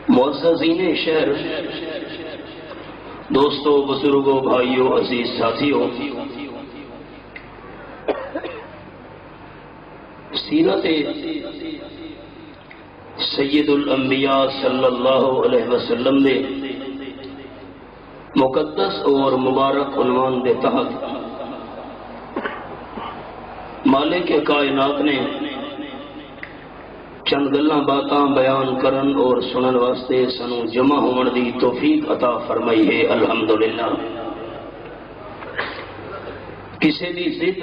معززین شہر، دوستوں، بزرگوں، بھائیوں، عزیز ساتھیوں، سیرت سید الانبیاء صلی اللہ علیہ وسلم نے مقدس اور مبارک عنوان دے تحت مالک کائنات نے چند گلاں باتاں بیان کرن اور سنن واسطے سنو جمع ہون دی توفیق عطا فرمائی ہے، الحمدللہ۔ کسی دی ضد،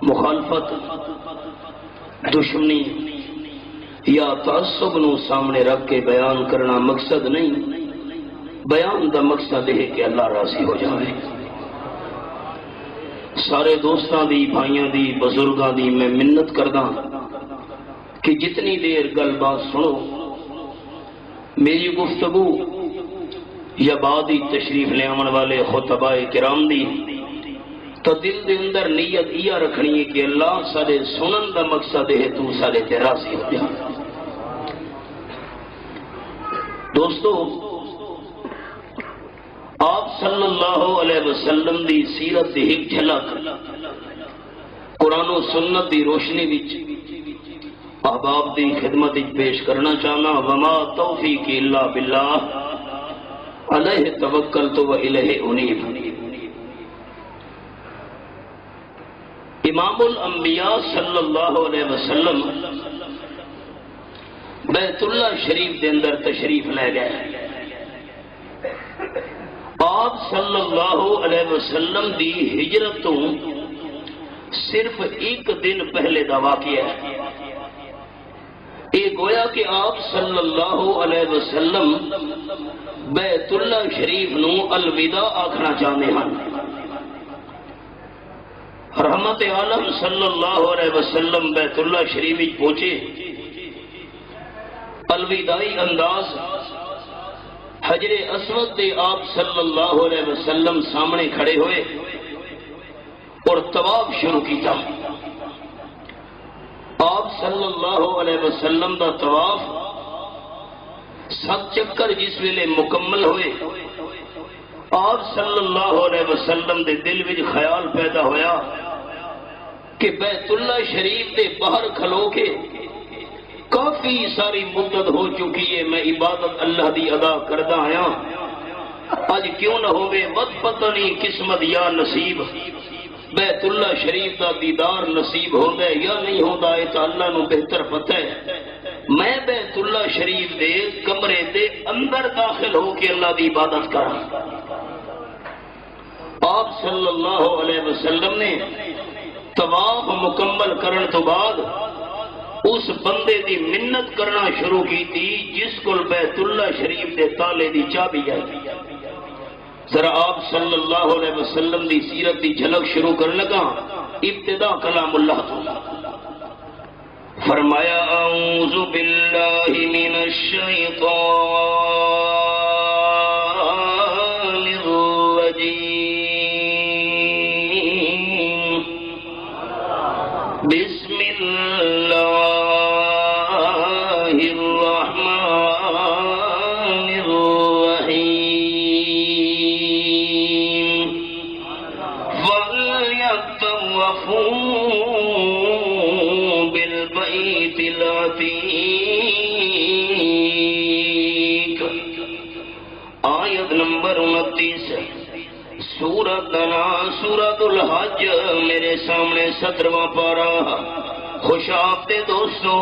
مخالفت، دشمنی یا تعصب نو سامنے رکھ کے بیان کرنا مقصد نہیں، بیان دا مقصد ہے کہ اللہ راضی ہو جائے۔ سارے دوستاں دی، بھائیاں دی، بزرگاں دی میں منت کرداں کہ جتنی دیر گل بات سنو، میری گفتگو یا بعد ہی تشریف لے آنے والے خطباء کرام دی تو دل دے اندر نیت یہ رکھنی ہے کہ اللہ سارے سنن دا مقصد ہے تو سارے تے راضی ہو جا۔ دوستو، آپ صلی اللہ علیہ وسلم دی سیرت دی ایک جھلک قرآن و سنت دی روشنی وچ احباب دی خدمت پیش کرنا چاہنا۔ وما توفیق الا باللہ، علیہ توکلت و الیہ انیب۔ امام الانبیاء صلی اللہ علیہ وسلم بیت اللہ شریف دے اندر تشریف لے گئے۔ آپ صلی اللہ علیہ وسلم دی ہجرت تو صرف ایک دن پہلے دا واقعہ ہے۔ یہ گویا کہ آپ صلی اللہ علیہ وسلم بیت اللہ شریف نو الوداع آکھنا چاہتے ہیں۔ رحمت عالم صلی اللہ علیہ وسلم بیت اللہ شریف پہنچے، الوداعی انداز حجر اسود دے آپ صلی اللہ علیہ وسلم سامنے کھڑے ہوئے اور طواف شروع کیتا۔ آپ صلی اللہ علیہ وسلم دا طواف 7 چکر جس ویلے مکمل ہوئے، آپ صلی اللہ علیہ وسلم دے دل وچ خیال پیدا ہویا کہ بیت اللہ شریف دے باہر کھلو کے کافی ساری مدت ہو چکی ہے، میں عبادت اللہ دی ادا کردا آیا، اج کیوں نہ ہوئے ود پتہ نہیں قسمت یا نصیب بیت اللہ شریف دا دیدار نصیب ہوندا ہے یا نہیں ہوندا، اے تے اللہ نو بہتر پتہ ہے۔ میں بیت اللہ شریف دے کمرے دے اندر داخل ہو کے اللہ دی عبادت کراں۔ آپ صلی اللہ علیہ وسلم نے طواف مکمل کرن تو بعد اس بندے دی منت کرنا شروع کی تھی جس کو بیت اللہ شریف دے تالے دی چابی ہے۔ ذرا آپ صلی اللہ علیہ وسلم دی سیرت دی جھلک شروع کرنے لگا۔ ابتدا کلام اللہ تو فرمایا اعوذ باللہ من الشیطان الرجیم، بسم اللہ بالبیت العتیق۔ آیت نمبر 29 سورۃ الحج، میرے سامنے 17واں پارہ۔ خوش آمدید دوستو،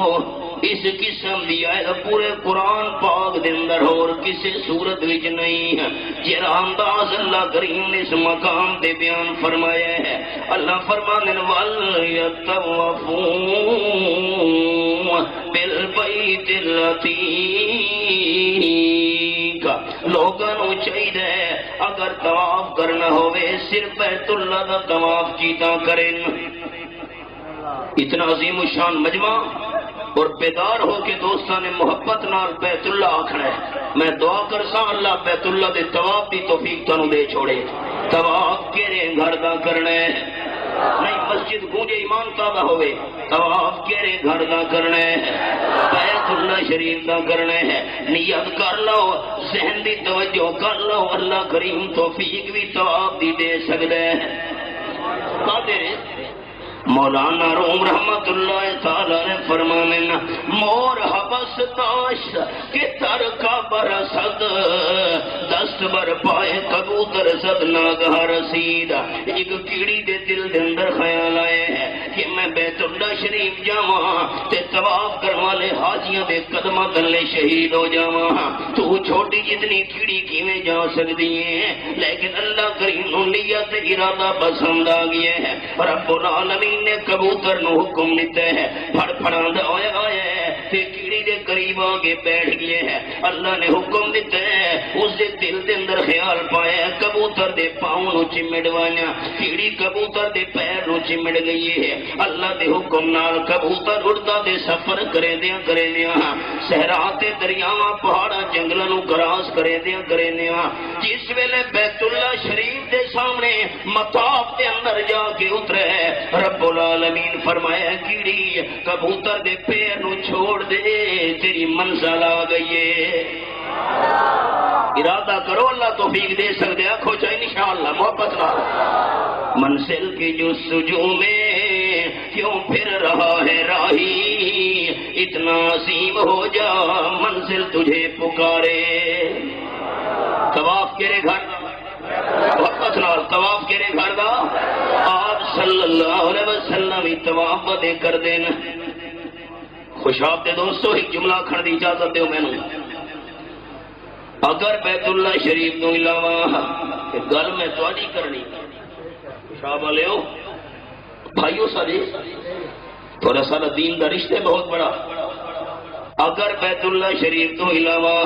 اس قسم دی آیت پورے قرآن پاک دے اندر اور کسی صورت وچ نہیں ہے جہاں انداز اللہ کریم نے اس مقام دے بیان فرمایا ہے۔ اللہ فرمانے وَلْيَطَّوَّفُوا بِالْبَيْتِ الْعَتِيقِ، لوگاں نو چاہیے اگر طواف کرنا ہوئے صرف بیت اللہ دا طواف کیتا کریں۔ اتنا عظیم الشان مجمع اور بیدار ہو کے دوستاں نے محبت نال بیت اللہ آکھنا ہے۔ میں دعا کرسا اللہ بیت اللہ دے طواف دی توفیق تانوں دے چھوڑے۔ طواف کیڑے گھر دا کرنا ہے، نہیں مسجد گونجے ایمان تازہ ہوئے، طواف کیڑے گھر دا کرنا ہے، بیت اللہ شریف دا کرنا ہے، نیت کر لو، ذہن دی توجہ کر لو، اللہ کریم توفیق بھی طواف دی دے سکتا ہے۔ قادر مولانا روم رحمت اللہ تعالی نے فرمانا مور حبس داش کہ تر کا برسد دست بر پائے کبوتر صد ناگہ رسید۔ ایک کیڑی دے دل دے اندر خیال آئے ہے کہ میں بیت اللہ شریف جاواں تے طواف کرنے والے حاجیاں دے قدماں تلے شہید ہو جاواں۔ تو چھوٹی جتنی کیڑی کیویں جا سکتی ہے، لیکن اللہ کریم نو نیت ارادہ پسند آ گیا ہے۔ رب العالمین نے کبوتر نو حکم دیتا ہے پھڑ پھڑاندا ہویا آیا ہے تے کیڑی دے قریب آگے بیٹھ گئے ہیں۔ اللہ نے حکم دیتا ہے، اس دے دل دے اندر خیال پایا کبوتر دے پاؤں نو چمڑ وانا، کیڑی کبوتر دے پیر نو چمڑ گئی ہے۔ اللہ دے حکم نال کبوتر اڑدا دے سفر کرے دیاں صحرا تے دریاواں پہاڑاں جنگلاں نو کراس کرے دیاں جس ویلے بیت اللہ شریف دے سامنے مطاف دے اندر جا کے اترے، رب العالمین فرمایا کیڑی کبوتر دے پیر نو چھوڑ دے، تیری منزل آ گئی ہے۔ ارادہ کرو، اللہ توفیق دے سکتے، آنکھو چاہے انشاءاللہ محبت نہ۔ منزل کی جستجو میں کیوں پھر رہا ہے راہی، اتنا عظیم ہو جا منزل تجھے پکارے۔ طواف کرے گھر محبت نال، طواف کرے گھر دا آپ صلی اللہ علیہ وسلم ہی طواف دے کر دینا۔ خوشاب دے دوستو ایک جملہ کھڑ دی اجازت دیو میں نے، اگر بیت اللہ شریف تو علاوہ گل میں تواڈی کرنی خوشاب والے ہو بھائیو سارے تھوڑا سارا دین دا رشتے بہت بڑا، اگر بیت اللہ شریف تو علاوہ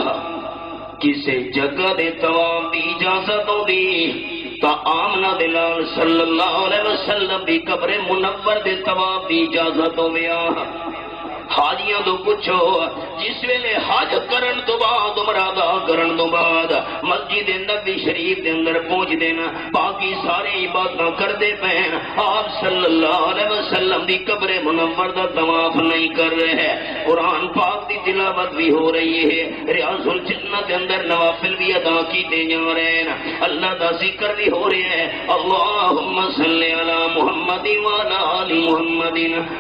کسی جگہ دے طواف دی اجازت ہوندی تا آمنہ دلال صلی اللہ علیہ وسلم دی قبر منور دے طواف دی اجازت ہویا۔ حاجیاں تو پوچھو جس ویلے حج کرن تو بعد عمرہ ادا کرن تو بعد مسجد نبوی شریف دے اندر پہنچ دینا، باقی سارے عبادتاں کردے پین، آپ صلی اللہ علیہ وسلم دی قبر منور دا طواف نہیں کر رہے ہیں۔ قرآن پاک دی تلاوت بھی ہو رہی ہے، ریاض الجنہ دے اندر نوافل بھی ادا کیتے جا رہے ہیں، اللہ دا ذکر بھی ہو رہے ہیں، اللہم صلی علی محمد وعلی آل محمد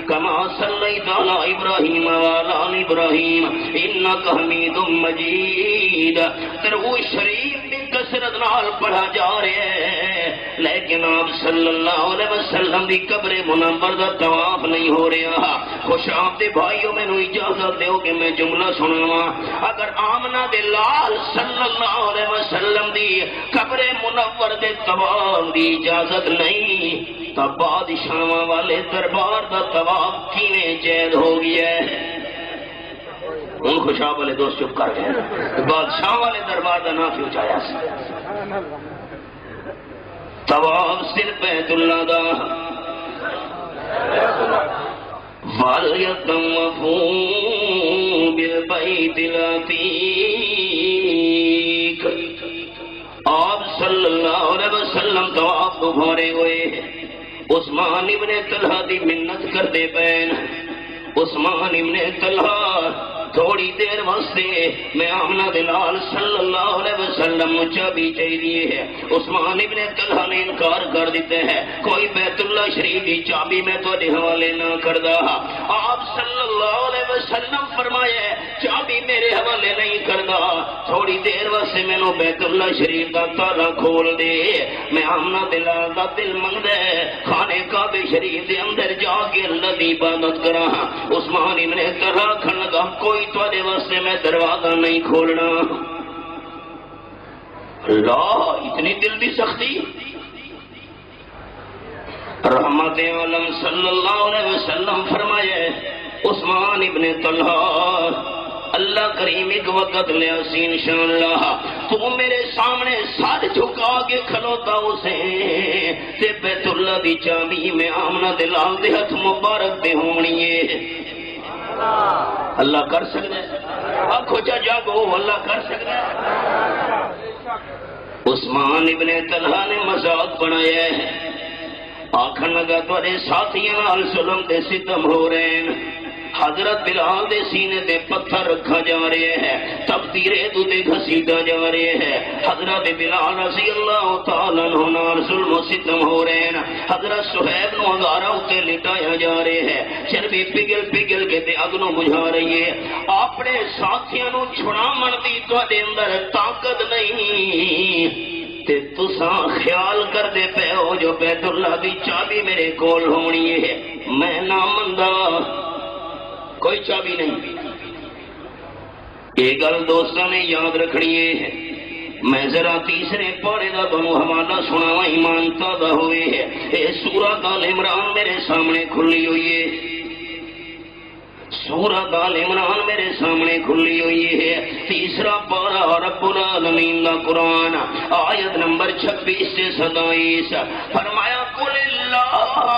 کما صلیت علی ابراہیم وعلى آل ابراہیم انک حمید مجید۔ درود شریف بھی کثرت نال پڑھا جا رہا ہے، لیکن آپ صلی اللہ علیہ وسلم دی قبر منور دا طواف نہیں ہو رہا۔ خوش آمدید بھائیو، میں نو اجازت دیو کہ میں جملہ سناواں۔ اگر آمنہ دے لال صلی اللہ علیہ وسلم دی قبر منور دے طواف دی اجازت نہیں تا بادشاہاں والے دربار دا طواف کیویں جائز ہو گیا ہے؟ ان خوشاب والے دوست چپ کر گئے، بادشاہ والے دربار دا نام کیوں چاہیا سی؟ طواف صرف بیت اللہ دا وَلْيَطَوَّفُوا بِالْبَيْتِ الْعَتِيقِ۔ آپ صلی اللہ علیہ وسلم طواف کو بھارے ہوئے، عثمان ابن طلحہ دی منت کر دے پین، عثمان ابن طلحہ تھوڑی دیر واسطے میں آمنہ دلال صلی اللہ علیہ وسلم چابی چاہیے ہے۔ عثمان ابن طلحہ نے انکار کر دیتے ہیں، کوئی بیت اللہ شریف کی چابی میں تو حوالے نہ کردہ۔ آپ صلی اللہ علیہ وسلم فرمایا چابی میرے حوالے نہیں کردہ، تھوڑی دیر واسطے میں نو بیت اللہ شریف کا تالا کھول دے، میں آمنہ دلال کا دل منگتا ہے خانے کعبہ شریف دے اندر جا کے اللہ دی عبادت کرا۔ عثمان ابن طلحہ کھن لگا کوئی تواڈے واسطے میں دروازہ نہیں کھولنا۔ اللہ اتنی دل دی سختی! رحمت عالم صلی اللہ علیہ وسلم فرمائے عثمان ابن طلحہ اللہ کریم ایک وقت لے سی انشاءاللہ تو میرے سامنے سر جھکا کے کھلوتا اسے تے بیت اللہ دی چابی میں آمنہ دلال دے ہاتھ مبارک دے ہونی ہے۔ اللہ کر سکتا ہے، آنکھو جاگو اللہ کر سکتا ہے۔ عثمان ابن طلحہ نے مذاق بنایا ہے، آکھن لگا تھوڑے ساتھیاں نال ظلم تے ستم ہو رہے ہیں، حضرت بلال دے سینے دے پتھر رکھا جا رہے ہیں، تبتیرے تو دے گھسیٹا جا رہے ہیں، حضرت بلال رضی اللہ تعالیٰ عنہ نال ظلم و ستم ہو رہے ہیں، حضرت صہیب نو انگارہ اتے لٹایا جا رہے ہیں، چربی پگل پگل کے تے اگ نو بجھا رہی ہے، اپنے ساتھیاں نو چھڑا من دی تواڈے اندر طاقت نہیں تے تساں خیال کر دے پے ہو جو بیت اللہ دی چابی میرے کول ہونی ہے، میں نہ مندا کوئی چابی نہیں۔ یہ گل دوستاں نے یاد رکھنی ہے۔ میں ذرا تیسرے پارے دا تانوں حوالہ سناواں، ایمان تازہ ہوئے ہے۔ اے سورۃ آل عمران میرے سامنے کھلی ہوئی ہے، سورۃ آل عمران میرے سامنے کھلی ہوئی ہے، تیسرا پارہ رب العالمین کا قرآن، آیت نمبر 26 سے 27، فرمایا قل اللہم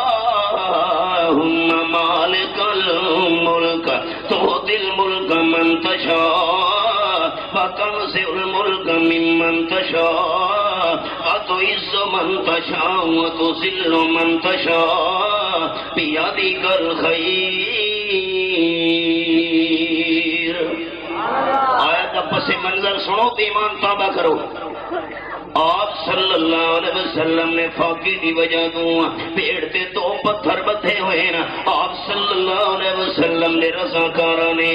مالک الملک تؤتی الملک من تشاء وتنزع الملک ممن تشاء وتعز من تشاء وتذل من تشاء بیدک الخیر۔ آیت کا پس منظر سنو تو ایمان تابع کرو۔ آپ صلی اللہ علیہ وسلم نے فاقے دی وجہ دوں پیڑ تے دو پتھر بدھے ہوئے نا، آپ صلی اللہ علیہ وسلم نے رضاکاراں نے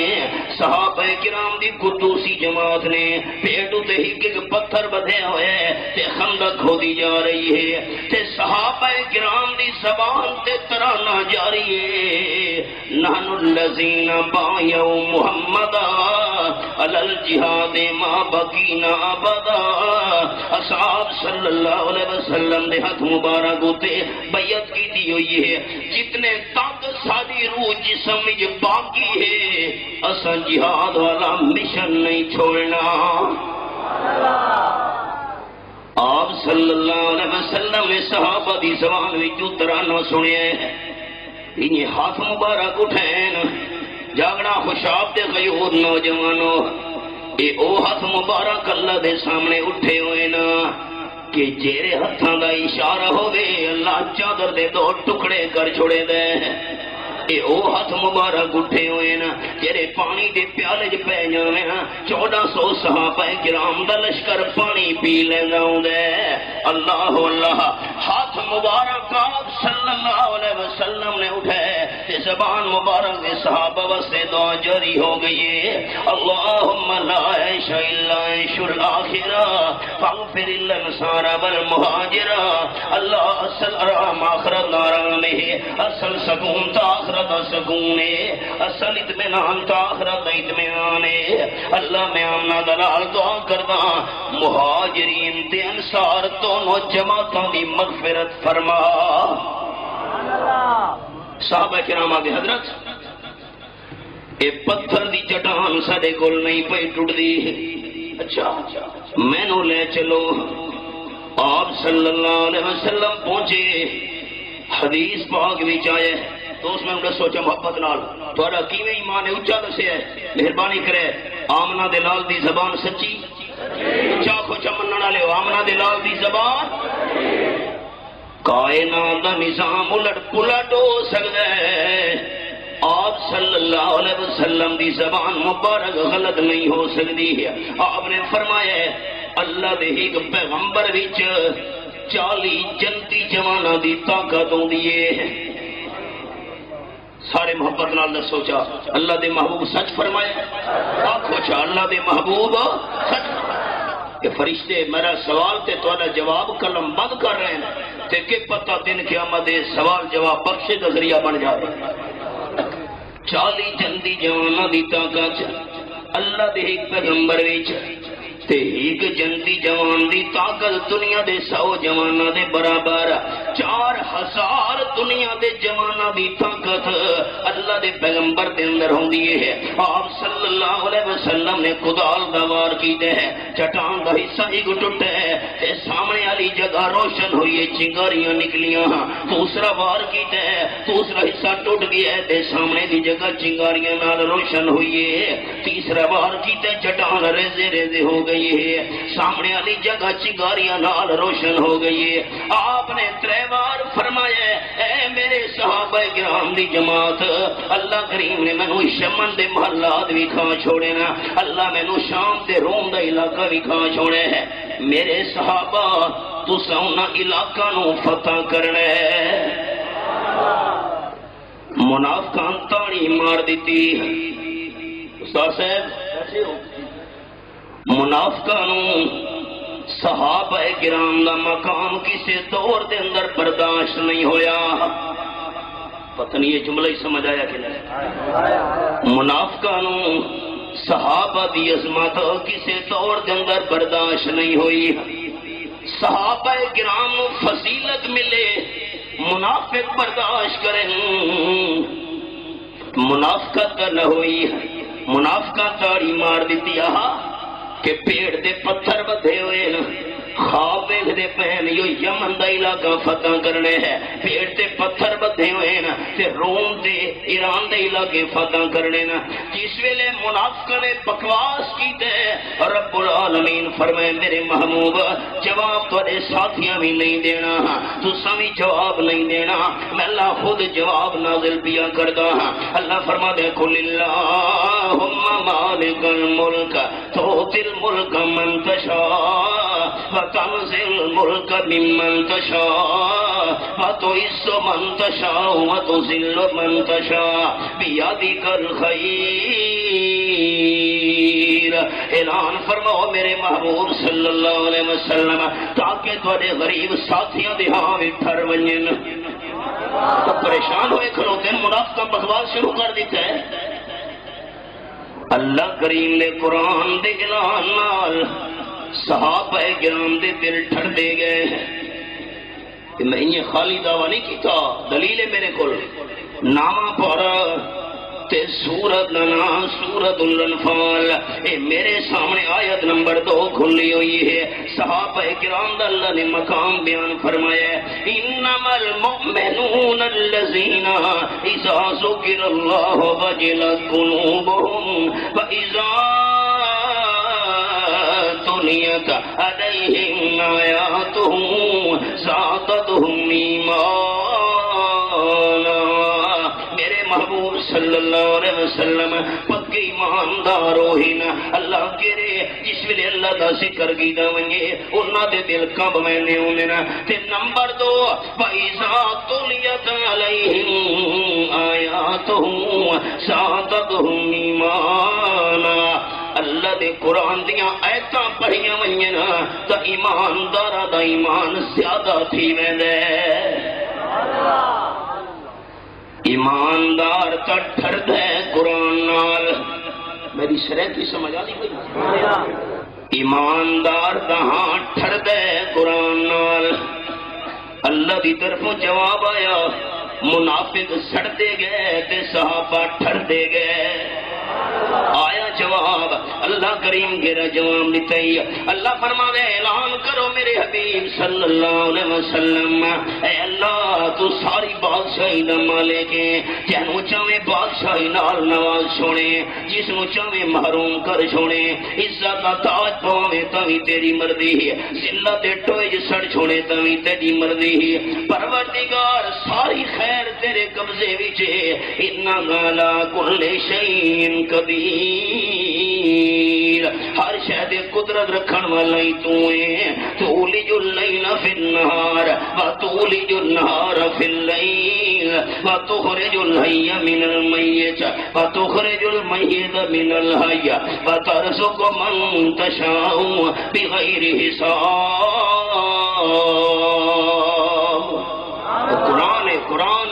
صحابہ کرام دی قدوسی جماعت نے پیڑ تے ایک پتھر بدھے ہوئے تے خندق کھودی جا رہی ہے تے صحابہ کرام دی زبان تے ترانہ جاری ہے، نحن الذین بایعوا محمدا علی الجہاد ما بقینا ابدا۔ اصحاب صلی اللہ علیہ وسلم نے ہاتھ مبارک ہوتے بیعت کی دی ہوئی ہے، جتنے تک ساری روح جسم میں باقی ہے اساں جہاد والا مشن نہیں چھوڑنا۔ آپ صلی اللہ علیہ وسلم نے صحابہ دی زبان وچ ترانہ سنیا ہے، انہیں ہاتھ مبارک اٹھائیں، جاگنا خوشاب دے غیور نوجوانوں، اے او ہاتھ مبارک اللہ دے سامنے اٹھے ہوئے نا کہ جیرے ہتھاں دا اشارہ ہوئے اللہ چادر دے دو ٹکڑے کر چھوڑے دے، اے او ہاتھ مبارک اٹھے ہوئے نا جیرے پانی دے پیالے ج پہ جاویں 1400 صحابہ کرام دا لشکر پانی پی لینا ہوندے۔ اللہ اللہ، ہاتھ مبارک آپ صلی اللہ علیہ وسلم نے اٹھائے تے زبان مبارک دے صحابہ واسطے دعا جاری ہو گئی ہے، اللہم لا عیش الا عیش الاخرہ فاغفر للانصار والمہاجرہ۔ اللہ اصل آرام آخرت آرام ہے، اصل سکون تا آخرت سکون ہے، اصل اطمینان تا آخرت اطمینان ہے۔ اللہ میں آمنا دلال دعا کردا مہاجرین تے انصار دونوں جماعتوں دی مغفرت فرما۔ صحابہ کرام آگے حضرت اے پتھر دی چٹان ساڈے کول نہیں پئی ٹوٹدی، اچھا میں نو لے چلو۔ آپ صلی اللہ علیہ وسلم پہنچے، حدیث پاک وچ آئے، تو اس میں انہیں سوچا محبت نال تھوڑا کیویں ایمان ہے اچھا دسے ہے، مہربانی کرے آمنہ دے لال دی زبان سچی، اچھا کھوچا منن والے آمنہ دے لال دی زبان، کائنات دا نظام الٹ پلٹ ہو سکتا ہے، آپ صلی اللہ علیہ وسلم دی زبان مبارک غلط نہیں ہو سکتی ہے۔ آپ نے فرمایا اللہ دے ایک پیغمبر وچ 40 جنتی جواناں دی طاقت ہوندی ہے۔ سارے محبت نال نے سوچا اللہ دے محبوب سچ فرمایا، آنکھو چا اللہ دے محبوب سچ کہ فرشتے میرا سوال تے تہاڈا جواب کلم بند کر رہے ہیں تے کہ پتہ دن قیامت دے سوال جواب بخشے دا ذریعہ بن جائے۔ 40 جندی جواناں دی طاقت اللہ دے ایک پیغمبر وچ تے ایک جنتی جوان دی طاقت دنیا دے 100 جواناں دے برابر، 4000 دنیا دے جواناں دی طاقت اللہ دے پیغمبر دے اندر ہوندی ہے۔ آپ صلی اللہ علیہ وسلم نے کدال دا وار کیتے ہے، چٹان دا حصہ ایک ٹوٹا ہے تے سامنے والی جگہ روشن ہوئی ہے، چنگاریاں نکلیاں، دوسرا وار کیتے ہے، دوسرا حصہ ٹوٹ گیا ہے تے سامنے دی جگہ چنگاریاں نال روشن ہوئی ہے، تیسرا وار کیتے چٹان ریزے ریزے ہو گئی ہے، سامنے والی جگہ چنگاریاں نال روشن ہو گئی ہے۔ آپ نے 3 وار فرمایا اے میرے صحابہ کرام دی جماعت، اللہ کریم نے مینوں یمن دے محلات بھی کھا چھوڑے نا، اللہ مینوں شام تے روم دا علاقہ بھی کھا چھوڑے ہے۔ میرے صحابہ تساں انہاں علاقہ نو فتح کرنا ہے۔ منافقان تاڑی مار دیتی استاد صاحب، منافقان صحابہ کرام دا مقام کسی دور دے اندر برداشت نہیں ہویا۔ پتہ نہیں یہ جملہ ہی سمجھ آیا کہ نہیں؟ منافقان صحابہ دی عظمت کسی دور دے اندر برداشت نہیں ہوئی۔ صحابہ کرام فضیلت ملے، منافق برداشت کریں، منافقت نہ ہوئی، منافقت تاڑی مار دیتی آہا کہ پیڑ دے پتھر بدھے ہوئے نا، خواب ویکھدے پین یو یمن دا علاقہ فتح کرنے ہے، پیڑ تے پتھر بدھے ہوئے نا تے روم تے ایران دے علاقے فتح کرنے نا۔ جس ویلے منافقہ نے بکواس کیتے رب العالمین فرمائے میرے محبوب جواب تھوڑے ساتھیاں بھی نہیں دینا، تساں بھی جواب نہیں دینا، میں اللہ خود جواب نازل پیا کردا ہاں۔ اللہ فرما دے قل اللہم مالک الملک تؤتی الملک من تشاء وتنزع الملك ممن تشاء وتعز من تشاء وتذل من تشاء بيدك الخير۔ اعلان فرماؤ میرے محبوب صلی اللہ علیہ وسلم تاکہ تھوڑے غریب ساتھیاں دے ہاں بھی پھر ونجن۔ تو پریشان ہوئے کھلوتے منافقہ بکواس شروع کر دیتا ہے۔ اللہ کریم نے قرآن دے اعلان نال صحابہ کرام دے دل ٹھر دے گئے کہ میں یہ خالی دعویٰ نہیں کیتا، دلیل ہے میرے کول، نامہ پڑھا تے سورت لنا سورت الانفال، اے میرے سامنے آیت نمبر 2 کھلی ہوئی ہے۔ صحابہ کرام دا اللہ نے مقام بیان فرمایا ہے انما المؤمنون الذین اذا ذکر اللہ وجلت قلوبهم واذا تلیت علیہم آیاتہ زادتہم ایمانا۔ میرے محبوب صلی اللہ علیہ وسلم پکے ایماندار ہوئی نا، اللہ کرے جس ویلے اللہ دا ذکر کیتا ونجے انہاں دے دل کب مینے ہوندے نا۔ تے نمبر 2 وَإِذَا تُلِيَتْ عَلَيْهِمْ آیَاتُهُ زَادَتْهُمْ ایمانا۔ اللہ دے قرآن دیاں آیتاں پڑھیاں ونجن تا ایمانداراں دا ایمان زیادہ تھی ویندے۔ ایماندار تا ٹھرد ہے قرآن نال، میری شرح کی سمجھ آ دی گئی؟ ایماندار دا ہاں ٹھرد ہے قرآن نال۔ اللہ دی طرفوں جواب آیا، منافق سڑ دے گئے تے صحابہ ٹھر دے گئے۔ آیا جواب، اللہ کریم گرا جواب دیتا ہی، اللہ فرما دے اعلان کرو میرے حبیب صلی اللہ علیہ وسلم اے اللہ تو ساری بادشاہی دا مالک ہے، جنوں چاہے بادشاہی نال نواز چھوڑے، جس نوں چاہے محروم کر چھوڑے، عزت دا تاج پاوے تاوی تیری مرضی ہے، ذلت دے ٹوئے سڑ چھوڑے تاوی تیری مرضی ہے۔ پروردگار ساری خیر تیرے قبضے وچ ہے، انک علی کل شیء قدیر، ہر شے دے قدرت رکھن والا ہی تو ہے۔ تولج اللیل فی النہار وتولج النہار فی اللیل وتخرج الحی من المیت وتخرج المیت من الحی وترزق من تشاء بغیر حساب۔ قرآن ہے قرآن،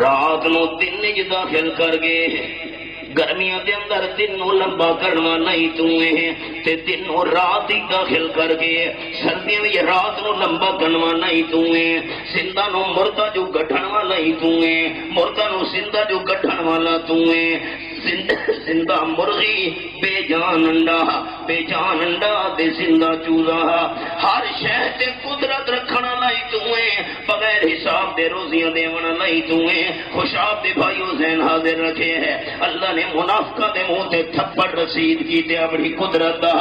رات نو دن وچ داخل کر گئے، گرمیاں دے اندر دن نو لمبا کرنا نہیں تو ہے تے دن نو رات ہی داخل کر گئے، سردیاں وچ رات نو لمبا کرنا نہیں تو ہے، زندہ نو مردہ جو گٹھن والا ہی تو ہے، مردہ نو زندہ جو گٹھن والا تو ہے، زندہ مرغی بے جان انڈا دے زندہ چوزا، ہر شے تے قدرت رکھن والا لائی تو بغیر حساب دے روزیاں دیونا لائی تو خوشاب دے بھائیو ذہن حاضر رکھے ہے اللہ نے منافقہ دے منہ تے تھپڑ رسید کی تے اپنی قدرت دا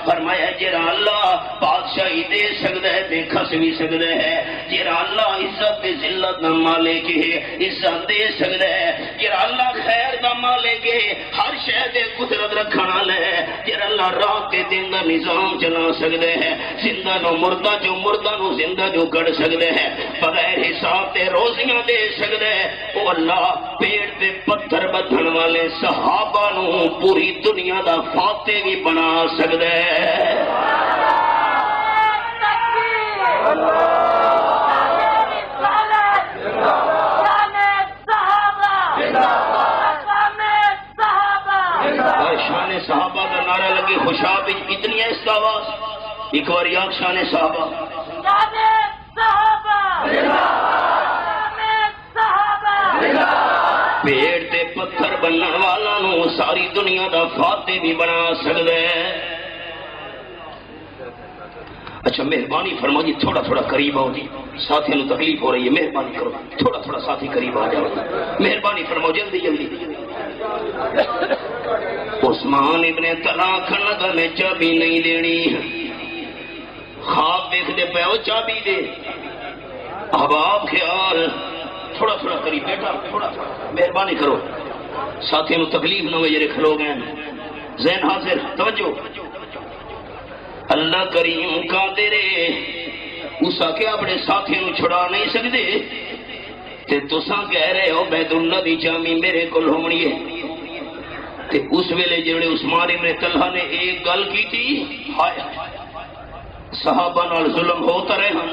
فرمایا جڑا اللہ بادشاہی دے سکدا ہے تے کھس بھی سکدا ہے جڑا اللہ عزت تے ذلت دا مالک ہے عزت دے سکدا ہے جڑا اللہ خیر دا مالک ہے ہر شے تے قدرت رکھن والا ہے جڑا اللہ رات تے دن دا نظام چلا سکدا ہے زندہ نو مردہ جو مردہ نو زندہ جو کر سکدا ہے بغیر حساب تے روزیاں دے سکدا ہے او اللہ پیڑ تے پتھر بدھن والے صحابہ نو پوری دنیا دا فاتح بھی بنا سکدا ہے شان صحابہ کا نعرہ لگے خوشاب اتنی ہے اس کا آواز ایک بار یاد شان صحابہ پیڑ تے پتھر بننے والا نو ساری دنیا دا فاتح بھی بنا سکتا ہے اچھا مہربانی فرماؤ جی تھوڑا تھوڑا قریب آؤ جی ساتھیوں کو تکلیف ہو رہی ہے مہربانی کرو تھوڑا تھوڑا ساتھی قریب آ جاؤ مہربانی فرماؤ جلدی جلدی عثمان ابن طلاق لگا میں چابی نہیں دینی خواب دیکھ دے پہ چابی دے احباب خیال تھوڑا تھوڑا قریب بیٹا تھوڑا تھوڑا مہربانی کرو ساتھیوں کو تکلیف نہ ہو جڑے کھلو گئے ذہن حاضر توجہ اللہ کریم قادر اسا کے اپنے ساتھیوں چھڑا نہیں سکتے تے تساں کہہ رہے ہو بیت اللہ دی جامی میرے کول ہونی ہے تے اس ویلے جڑے عثمان ابن طلحہ نے ایک گل کی تھی ہائے صحابہ نال ظلم ہوتا رہے ہم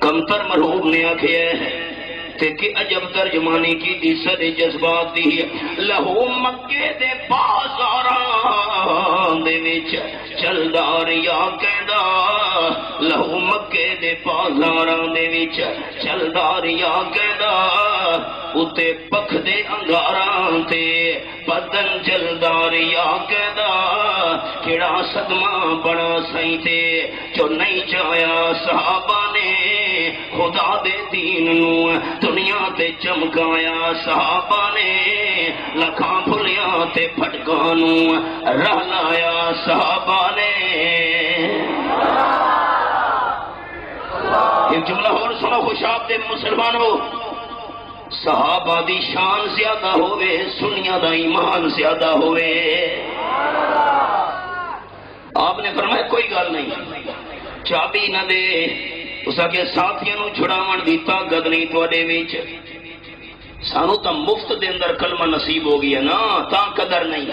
کمتر مرحوم نے آکھیا ہے تے کہ عجب ترجمانی کی دی سر جذبات دی لہو مکے دے بازاراں دے وچ چلدا ریا کہندا لہو مکے دے بازاراں دے وچ چلدا ریا کہندا اتے پکھ دے انگاراں تے بدن جلدا ریا کہندا کیڑا صدمہ بڑا سائیں تے جو نہیں چاہیا صحابہ نے خدا دے دین نو دنیا تے چمکایا صحابہ نے لکھاں بھلیاں تے پھٹکاں نو رہ لایا صحابہ نے ایک جملہ اور سنو خوشاب دے مسلمانوں صحابہ دی شان زیادہ ہوئے سنیاں دا ایمان زیادہ ہوئے آپ نے فرمایا کوئی گل نہیں چابی نہ دے اس کے ساتھیوں نو چھڑاون دی طاقت نہیں تواڈے وچ سانو تا مفت دے اندر کلمہ نصیب ہو گیا نا تا قدر نہیں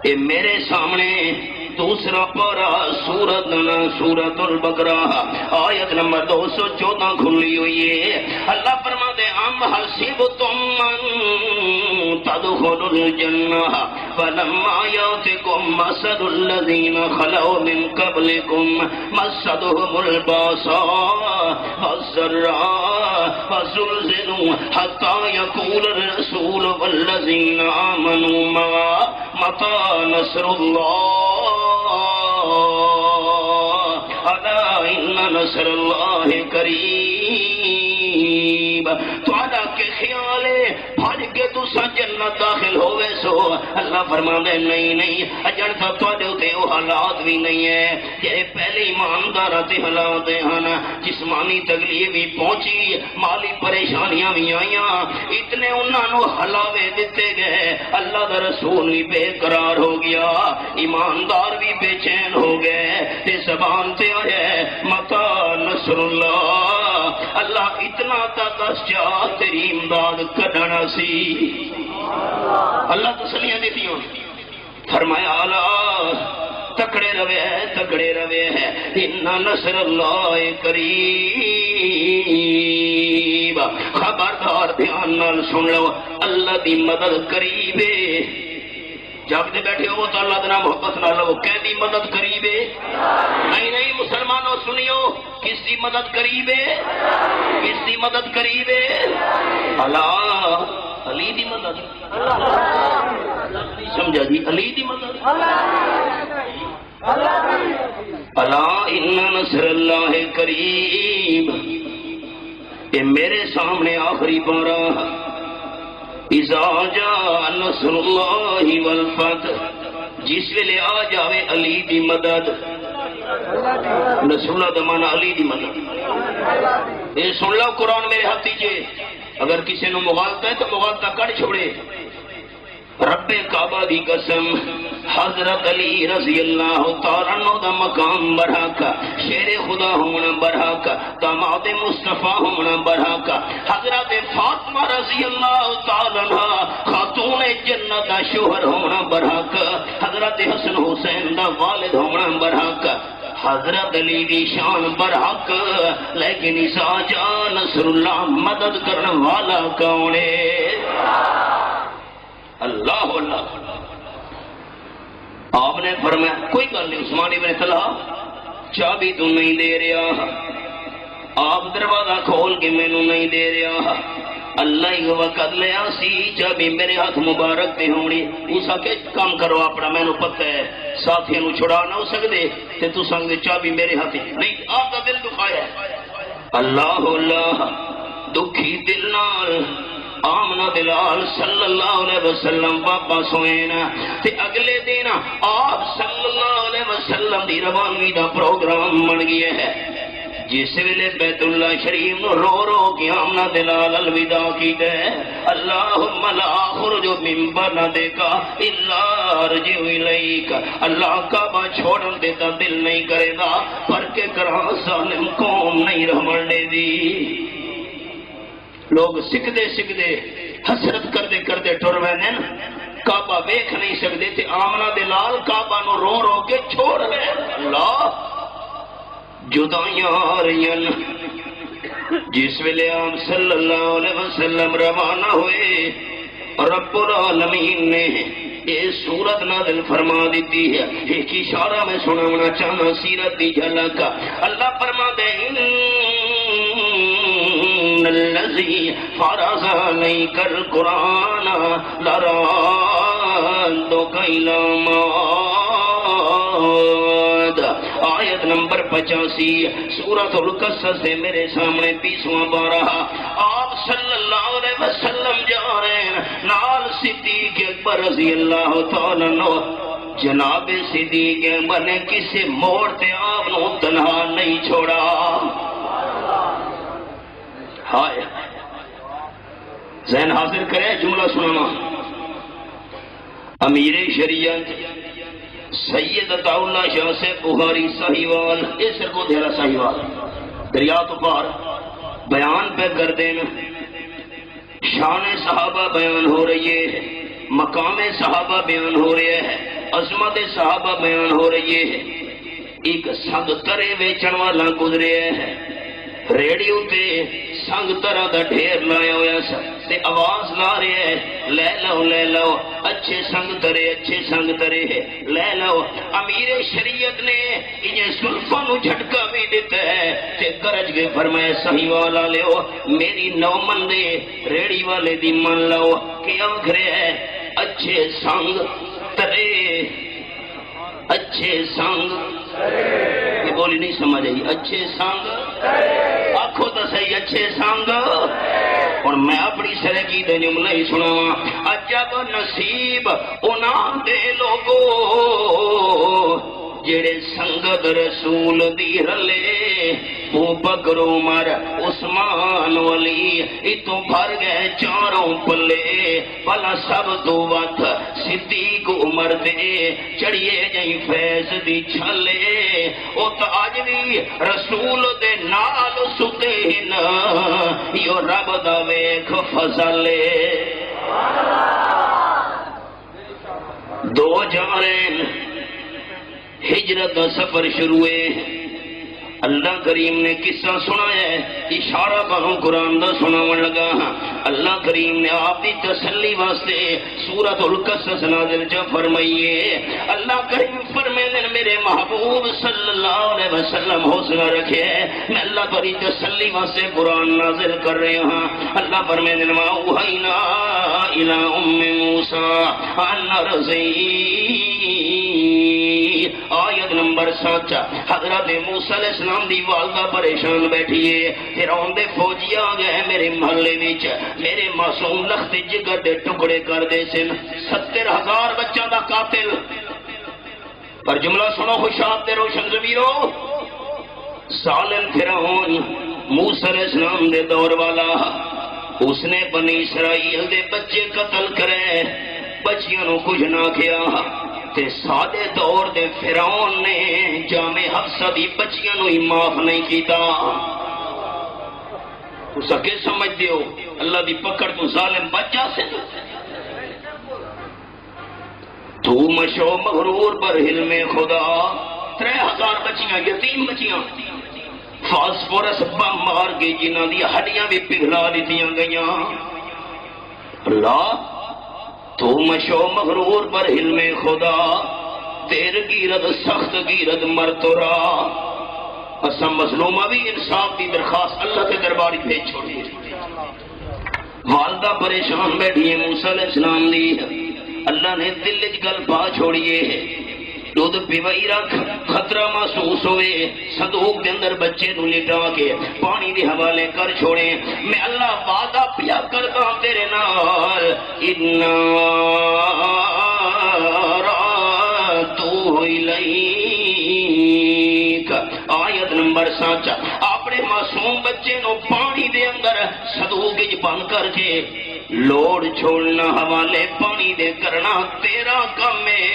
اے میرے سامنے دوسرا پارا سورۃ البقرہ آیت نمبر 214 کھلی ہوئی ہے اللہ فرماتے ام حسبتم من تدخلوا الجنہ فلما یاتکم مثل الذین خلوا من قبلکم مستهم الباساء والضراء وزلزلوا حتى يقول الرسول والذین آمنوا معه متى نصر الا ان نصر اللہ قریب تو ادا کے خیال ہے بھاج کے تو جنت داخل ہوئے سو اللہ فرماندے نہیں نہیں اجن تک تواڈے تے او حالات بھی نہیں ہے جے پہلے ایماندار تے حالات ہیں جسمانی تکلیف بھی پہنچی مالی پریشانیاں بھی آئیاں اتنے انہاں نو ہلاوے دتے گئے اللہ دا رسول بھی بے قرار ہو گیا ایماندار بھی بے چین ہو گئے تے زبان تے آئے متا نصر اللہ اللہ اتنا تاکس چاہ تیری امداد کڈنا سی اللہ تسلیاں دیتی ہوں فرمایا اللہ تکڑے روے ہے ان نصر اللہ قریب خبردار دھیان نال سن لو اللہ دی مدد قریب ہے جب دے بیٹھے ہو تو اللہ دنا محبت نہ لو کہ دی مدد قریب ہے نہیں مسلمانوں سنیو کس دی مدد قریب ہے کس دی مدد قریب ہے اللہ علی دی مدد سمجھا جی علی دی مدد الا ان نصر اللہ قریب، یہ میرے سامنے آخری پارہ، اذا جاء نصر اللہ والفتح، جس ویلے آ جاوے علی دی مدد، نصر اللہ دا معنی علی دی مدد۔ یہ سن لو قرآن میرے ہاتھ دیجئے، اگر کسی نے مغالطہ ہے تو مغالطہ کر چھوڑے۔ رب کعبہ دی قسم، حضرت علی رضی اللہ تعالیٰ عنہ دا مقام برحقہ، شیر خدا ہونا برحقہ، داماد مصطفیٰ ہونا برحقہ، حضرت فاطمہ رضی اللہ تعالیٰ عنہ خاتون جنت دا شوہر ہونا برحقہ، حضرت حسن حسین دا والد ہونا برحقہ، حضرت علی دی شان برحق، لیکن اذا جاء نصر اللہ مدد کرنے والا کون ہے؟ اللہ اللہ۔ آپ نے فرمایا کوئی گل نہیں، عثمان ابن طلحہ چابی تو نہیں دے رہا، آپ دروازہ کھول کے مینوں نہیں دے رہا، اللہ ہی وقت لیا سی چابی میرے ہاتھ مبارک تے ہونی، اس کے کام کرو اپنا، مینوں پتہ ہے ساتھیاں نو چھڑا نہ ہو سکدے تے تو سنگ چابی میرے ہاتھ نہیں، آپ کا دل دکھایا ہے۔ اللہ اللہ، دکھی دل نال آمنہ بلال صلی اللہ علیہ وسلم واپس ہوئے نا، تے اگلے دن آپ صلی اللہ علیہ وسلم دی روانگی دا پروگرام بن گیا ہے، جس ویلے بیت اللہ شریف نو رو رو کے آمنہ بلال الوداع کی دے، اللہم لا اخرج من بلدک الا ارجع الیک، اللہ کعبہ چھوڑن دیتا دل نہیں کرے گا پر کہ کرا ظالم قوم نہیں رہمن دے دی۔ لوگ سکھدے سکھدے حسرت کردے کردے ٹر ویندے نا، کعبہ ویکھ نہیں سکدے تے آمنہ بلال کعبہ نو رو رو کے چھوڑ رہے۔ اللہ جدائیاں آ رہی ہیں، جس ویلے آپ صلی اللہ علیہ وسلم روانہ ہوئے، رب العالمین نے یہ سورت نازل فرما دیتی ہے۔ ایک اشارہ میں سنانا چاہنا سیرت دی جھلک، اللہ فرما دے الذی فرض علیک القرآن لرادک الی معاد، آیت نمبر 85 سورۃ القصص سے میرے سامنے 20واں پارہ۔ آپ صلی اللہ علیہ وسلم جا رہے ہیں، نال صدیق اکبر رضی اللہ تعالیٰ عنہ، جناب صدیق اکبر نے کسی موڑ تے آپ نو تنہا نہیں چھوڑا۔ ہائے ذہن حاضر کرے جملہ سنانا، امیر شریعت سید عطا اللہ شاہ سے بخاری صحیحوال، اس کو دھیرا صحیحوال دریا تو پار بیان پہ کر دینا، شان صحابہ بیان ہو رہی ہے، مقام صحابہ بیان ہو رہے ہے، عظمت صحابہ بیان ہو رہی ہے۔ ایک سنگ ترے ویچن والا گزرے ہے، ریڈیو تے سنگ طرح دا ڈھیر لایا ہوا سا تے آواز لا رہے ہیں، لے لو لے لو، اچھے سنگ ترے اچھے سنگ ترے لے لو۔ امیر شریعت نے انہیں سلفا نو جھٹکا بھی دیتا ہے تے گرج کے فرمائے صحیح والا لیو، میری نو من دے ریڑی والے دی من لو، کہ آخرے ہے اچھے سنگ ترے اچھے سنگ، یہ بولی نہیں سمجھ آئی، اچھے سنگ آنکھو تو صحیح اچھے سنگ۔ اور میں اپنی سرگی دے جملہ ہی سنا، عجب نصیب انہاں دے لوگو جڑے سنگت رسول دی رلے، ابو بکر عمر عثمان ولی اتوں بھر گئے چاروں پلے، بھلا سب تو وقت صدیق عمر دے چڑھیے جائیں فیض دی چھلے، او تو آج بھی رسول دے نال ستے ہن، یو رب دا ویکھ فضلے۔ دو جارین ہجرت کا سفر شروع ہے، اللہ کریم نے قصہ سنایا ہے، اشارہ بہوں قرآن دا سناون لگا ہاں۔ اللہ کریم نے آپ کی تسلی واسطے سورۃ القصص نازل جا فرمائیے۔ اللہ کریم فرمائے میرے محبوب صلی اللہ علیہ وسلم حوصلہ رکھے، میں اللہ بڑی تسلی واسطے قرآن نازل کر رہے ہاں۔ اللہ فرمائے ما اوحینا الی ام موسیٰ ان ارضعیہ، آیت آیت نمبر 7 حضرت موسیٰ علیہ السلام دی والدہ پریشان بیٹھی ہے، فرعون دے فوجی آ گئے میرے محلے وچ، میرے معصوم لخت جگر دے ٹکڑے کر دے سن، 70,000 بچوں دا قاتل۔ پر جملہ سنو خوشاب دے روشن ضمیرو، ظالم فرعون موسیٰ علیہ السلام دے دور والا، اس نے بنی اسرائیل دے بچے قتل کرے، بچیاں نو کچھ نہ کیا، تے سادے دور دے فرعون نے جامع حفصہ دی بچیاں نو ہی معاف نہیں کیتا۔ اس اگے سمجھ دیو اللہ دی پکڑ تو ظالم بچہ سے تو مشو مغرور پر حلم خدا، 3,000 بچیاں یتیم بچیاں فاسفورس بم مار کے جنہاں دی ہڈیاں بھی پگھلا دیتیاں گئیاں۔ اللہ تو مشو مغرور پر حلم خدا، تیر گیرد سخت گیرد مرتورا۔ اسم مظلومہ بھی انصاف دی درخواست اللہ کے درباری بھیج چھوڑی، والدہ پریشان بیٹھی ہے موسیٰ علیہ السلام دی، اللہ نے دل گل پا چھوڑیے، دودھ پیوائی رکھ، خطرہ محسوس ہوئے، صندوق کے اندر بچے نو لٹا کے پانی دے حوالے کر چھوڑے، میں اللہ وعدہ پیا کرتا ہوں تیرے نال، اِنَّا رَاتُوهُ إِلَيْكَ۔ آیت نمبر 7 اپنے معصوم بچے نو پانی دے اندر صندوق وچ بند کر کے لوڑ چھوڑنا حوالے پانی دے کرنا تیرا کم ہے،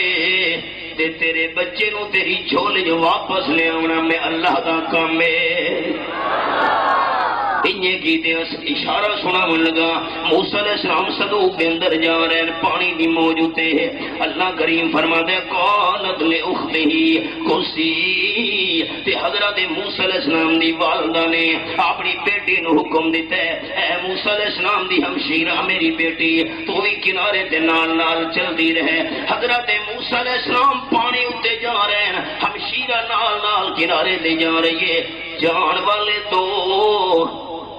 تے تیرے بچے نو تیری جھول جو واپس لے آنا میں اللہ دا کام ہے۔ انہیں کی دے اشارہ سنا من لگا، موسیٰ علیہ السلام صندوق کے اندر جا رہے ہیں، پانی دی موجود ہے، اللہ کریم فرما دے قالت لأختہی قصی، تے حضرت موسیٰ علیہ السلام دی والدہ نے اپنی بیٹی نو حکم دیتا ہے، اے موسیٰ علیہ السلام دی ہمشیرہ میری بیٹی تو بھی کنارے تے نال نال چل دی رہے۔ حضرت موسیٰ علیہ السلام پانی اتے جا رہے ہیں، ہمشیرہ نال نال کنارے تے جا رہی ہے، جان والے تو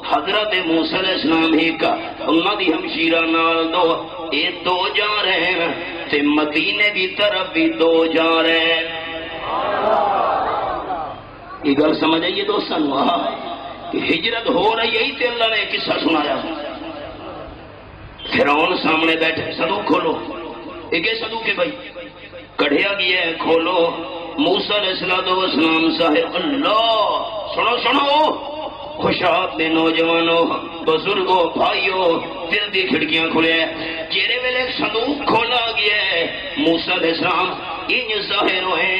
حضرت موسیٰ علیہ السلام ہی کا انہاں دی ہمشیرہ نال دو، اے دو جا رہے ہیں تے مدینے دی طرف بھی دو جا رہے ہیں۔ یہ گل سمجھ آئیے دوستانو کہ ہجرت ہو رہی ہے تے اللہ نے قصہ سنایا، فرعون سامنے بیٹھے، صندوق کھولو، ایک صندوق ہے بھائی، کڑھیا گیا ہے، کھولو، موسیٰ علیہ السلام صاحب اللہ، سنو سنو خوشاب دے نوجوانوں بزرگوں بھائیوں، دل دی کھڑکیاں کھلے، جیرے ویلے صندوق کھولا گیا ہے موسیٰ علیہ السلام انج ظاہر ہوئے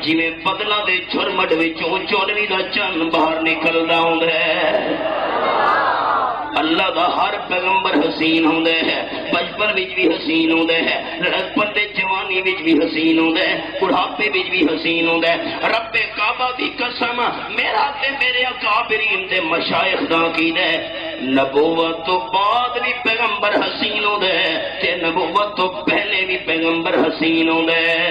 جی میں بدلہ دے جھرمٹ وچوں چودھویں دا چند باہر نکلدا ہوندا ہے۔ اللہ دا ہر پیغمبر حسین ہوندے ہے، بچپن وچ بھی حسین ہوندے ہے، لڑکپن تے جوانی وچ بھی حسین ہوندے ہے، بڑھاپے وچ بھی حسین ہوندے ہے۔ رب کعبہ دی قسم میرا تے میرے اکابرین تے مشائخ دا عقیدہ ہے، نبوت تو بعد بھی پیغمبر حسین ہوندے ہے تے نبوت تو پہلے بھی پیغمبر حسین ہوندے ہے۔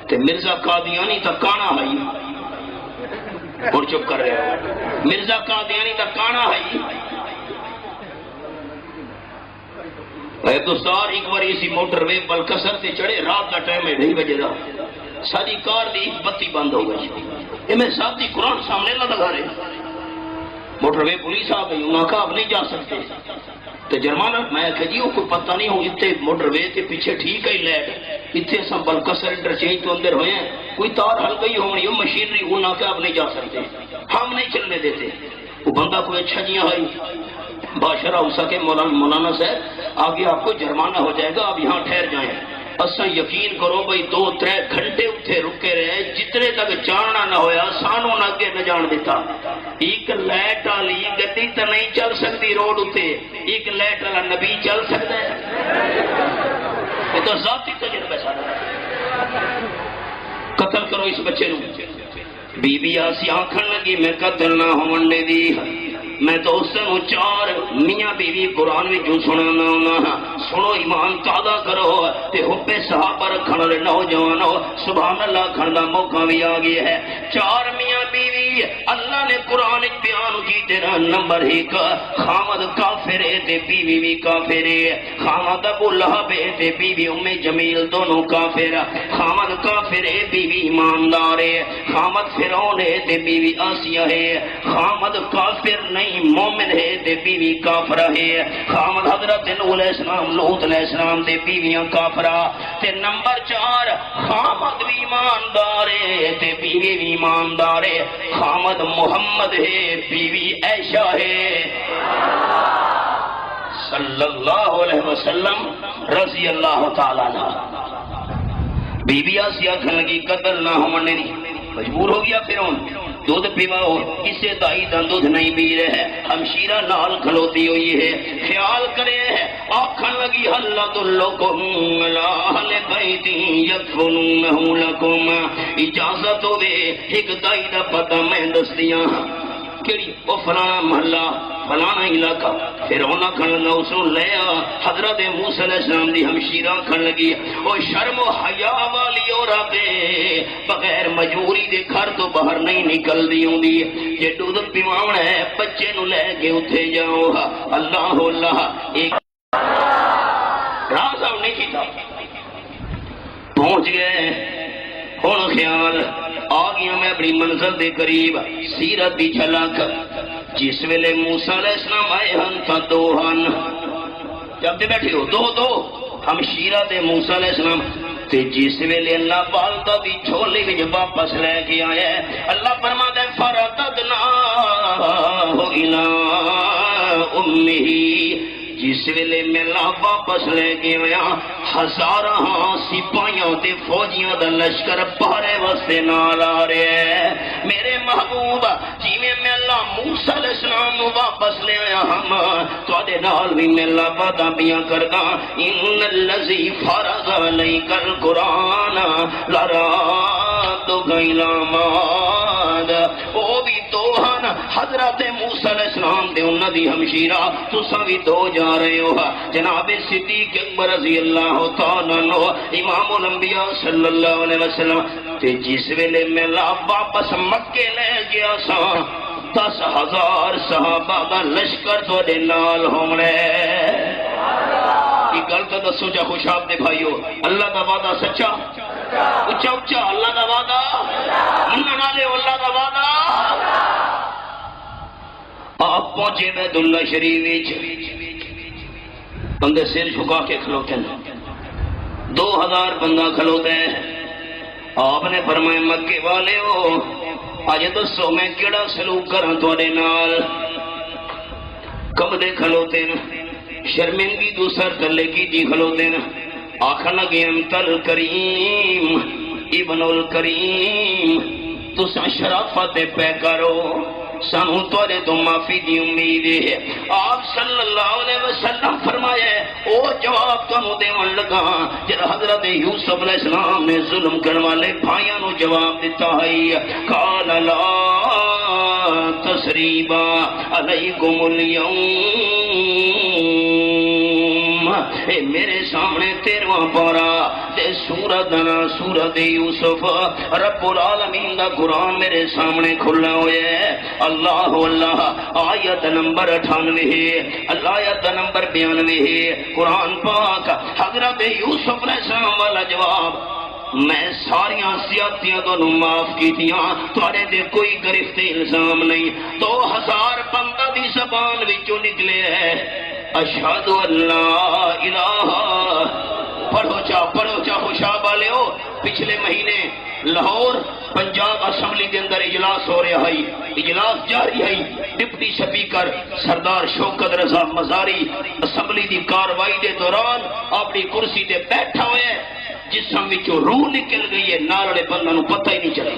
تے مرزا قادیانی تا کانا ہے اور چپ کر رہے ہو، مرزا قادیانی دا کانا ہے۔ اے دوستار ایک بار اسی موٹر وے بلکسر تے چڑھے، رات کا ٹائم ہے 2:30 بجے دا، ساری کار دی بتی بند ہو گئی، یہ میں ساتھی قرآن سامنے نہ لگا رہے، موٹر وے پولیس آ گئی، انہوں نے کہا اب نہیں جا سکتے تو جرمانہ، میں کہا جی وہ کوئی پتہ نہیں ہوں، اتنے موٹر وے تے پیچھے ٹھیک ہے لیٹ، اتنے سب بلکسر انٹرچینج تو اندر ہوئے ہیں، کوئی تار ہل گئی ہونی وہ مشینری، انہوں نے کہا اب نہیں جا سکتے، ہم نہیں چلنے دیتے۔ وہ بندہ کوئی اچھا جیاں ہے بادشاہ ہو سکے، مولانا صاحب آگے آپ کو جرمانہ ہو جائے گا، آپ یہاں ٹھہر جائیں۔ اساں یقین کرو بھائی 2-3 گھنٹے اتنے رکے رہے، جتنے تک جاننا نہ ہویا سانوں نہ اگے نہ جان دیتا۔ ایک لائٹ والی گڈی تو نہیں چل سکتی روڈ اتنے، ایک لائٹ والا نبی چل سکتا ہے؟ یہ تو ذاتی تجربہ سارا۔ قتل کرو اس بچے نو۔ بی بی آسی آنکھن لگی میں قتل نہ ہون دے دی، میں دوستوں 4 میاں بیوی قرآن میں جو سنانا ہونا، سنو ایمان تازہ کرو تے حب صحابہ رکھن والے نوجوانوں سبحان اللہ کھڑ دا موقع بھی آ گیا ہے۔ 4 میاں بیوی اللہ نے قرآن بیان کی تیرا نمبر 1 خامد کافر ہے تے بیوی بھی کافر ہے خامد ابو لہب ہے تے بیوی ام جمیل دونوں کافر خامد کافر ہے بیوی ایماندار ہے خامد فرعون ہے تے بیوی آسیہ ہے خامد کافر نہیں مومن ہے تے بیوی کافرہ ہے خامد حضرت نوح علیہ السلام لوط علیہ السلام تے بیویاں کافرہ تے نمبر 4 خامد بھی ایماندار ہے تے بیوی بھی ایماندار ہے خامد محمد ہے بیوی عائشہ ہے صلی اللہ علیہ وسلم رضی اللہ تعالیٰ عنہ بی بی آسیہ کھن لگی قتل نہ ہونے دی مجبور ہو گیا فرعون دودھ پیواؤ اسے دائی دا دودھ نہیں پی رہے ہمشیرہ نال کھلوتی ہوئی ہے خیال کرے آکھن لگی حلت اللکم لاہل بیتی یکفنونہو لکم اجازت ہوئے ایک دائی دا پتہ میں دستیاں کیڑی وہ فلانا محلہ فلانا علاقہ فرعون کھن لگا اس نے لیا حضرت موسیٰ علیہ السلام دی ہمشیرہ کھن لگی وہ شرم و حیا والی عورتیں بغیر مجبوری دے گھر تو باہر نہیں نکل دی ہوں دی یہ دودھ پیواؤں ہے بچے نو لے کے اٹھے جاؤ اللہ اللہ ایک راز نہیں کیتا پہنچ گئے ہن خیال آ گیا میں اپنی منزل دے قریب سیرت دی جھلک جس ویلے موسیٰ علیہ السلام آئے ہن تا دو ہن جب دے بیٹھے ہو دو ہمشیرہ دے موسیٰ علیہ السلام تے جس ویلے اللہ بالدہ دی چھولی وچ واپس لے کے آیا ہے اللہ فرماتا ہے فرددنا الی امہ جس ویلے میلا واپس لے کے آیا ہزارہ سپاہیاں تے فوجیاں دا لشکر پہرے واسطے نال آ رہے ہیں میرے محبوب جی میں میلا موسیٰ علیہ السلام نو واپس لے آیا ہم تواڈے نال بھی میلا وعدہ بیاں کردا ان الذی فرض علیک القرآن لرادک الی معاد او بھی دو ہن حضرت موسیٰ علیہ السلام دے انہاں دی ہمشیرہ تساں بھی دو جا رہے ہو جناب صدیق اکبر رضی اللہ تعالیٰ عنہ امام الانبیاء صلی اللہ علیہ وسلم تے جس ویلے میلا واپس مکے لے گیا سا 10,000 صحابہ دا لشکر تواڈے نال ہونے یہ گل تو دسو جا خوشاب دے بھائیو اللہ دا وعدہ سچا اچھا اچھا اللہ دا وعدہ منن والے اللہ دا وعدہ آپ پہنچے بیت اللہ شریف بندے سر جھکا کے کھلوتے ہیں 2000 بندہ کھلوتے ہیں آپ نے فرمایا مکے والے ہو آج دسو میں کیڑا سلوک کراں تواڈے نال کم دے کھلوتے ہیں شرمندگی دوسر تلے کی جی کھلوتے ہیں آخر لگے انت الکریم ابن الکریم تساں شرافت پہ کرو سانو توڑے تو معافی دی امید ہے آپ صلی اللہ علیہ وسلم فرمائے او جواب تو دیون لگا جب حضرت یوسف علیہ السلام نے ظلم کرنے والے بھائیاں نو جواب دیتا ہے قال لا تسریبا علیکم اليوم اے میرے سامنے 13واں پارا تے سورت یوسف رب العالمین دا قرآن میرے سامنے کھلا ہوئے ہے اللہ اللہ آیت نمبر 98 اللہ آیت نمبر 92 قرآن پاک حضرت یوسف علیہ السلام والا جواب میں ساریاں سیاتیاں تو معاف کی تیاں تھوڑے دے کوئی گرفت الزام نہیں 2000 بندہ دی زبان وچوں نکلے ہے اشہد اللہ الہ پڑھو چا خوشاب والے ہو پچھلے مہینے لاہور پنجاب اسمبلی کے اندر اجلاس ہو رہا ہے اجلاس جاری ہے ڈپٹی سپیکر سردار شوکت رضا مزاری اسمبلی دی کاروائی دے دوران اپنی کرسی تے بیٹھا ہوئے ہے جسم وچوں روح نکل گئی ہے نال والے بندے نوں پتہ ہی نہیں چلا